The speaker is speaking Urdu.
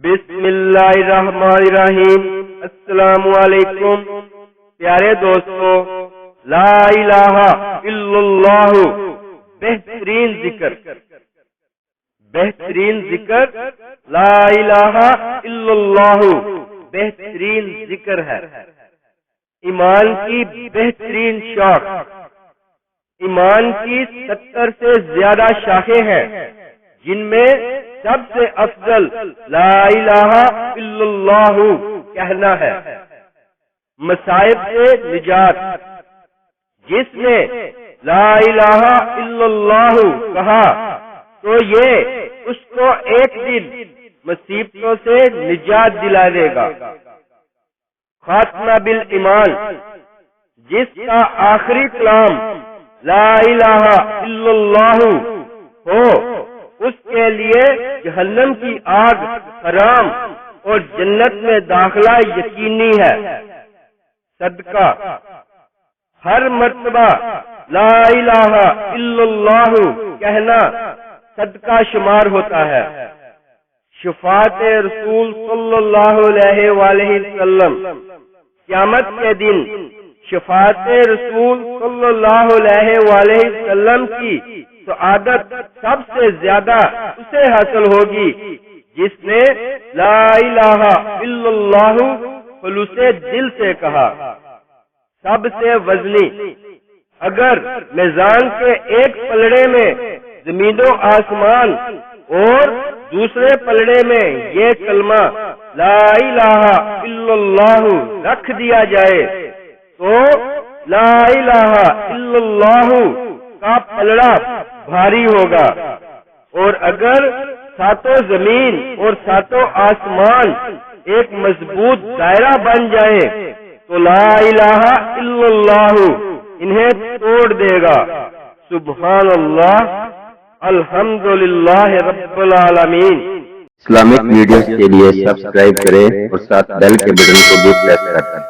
بسم اللہ الرحمن الرحیم۔ السلام علیکم پیارے دوستو، لا الہ الا اللہ بہترین ذکر لا الہ الا اللہ بہترین ذکر ہے۔ ایمان کی بہترین شاخ، ایمان کی 70 سے زیادہ شاخیں ہیں، جن میں سب سے افضل لا الہ الا اللہ کہنا ہے۔ مصائب سے نجات، جس نے لا الہ الا اللہ کہا تو یہ اس کو ایک دن مصیبتوں سے نجات دلا دے گا۔ خاتمہ بالایمان، جس کا آخری کلام لا الہ الا اللہ ہو، اس کے لیے جہنم کی آگ حرام اور جنت میں داخلہ یقینی ہے۔ صدقہ، ہر مرتبہ لا الہ الا اللہ کہنا صدقہ شمار ہوتا ہے۔ شفاعت رسول صلی اللہ علیہ وآلہ وسلم، قیامت کے دن شفاعت رسول صلی اللہ علیہ وآلہ وسلم کی سعادت سب سے زیادہ اسے حاصل ہوگی جس نے لا الہ الا اللہ خلوص دل سے کہا۔ سب سے وزنی، اگر میزان کے ایک پلڑے میں زمین و آسمان اور دوسرے پلڑے میں یہ کلمہ لا الہ الا اللہ رکھ دیا جائے تو لا الہ الا اللہ کا پلڑا بھاری ہوگا، اور اگر ساتوں زمین اور ساتوں آسمان ایک مضبوط دائرہ بن جائے تو لا الہ الا اللہ انہیں توڑ دے گا۔ سبحان اللہ، الحمدللہ رب العالمین۔ اسلامک ویڈیوز کے لیے سبسکرائب کریں اور ساتھ بیل کے بٹن کو بھی پریس کریں۔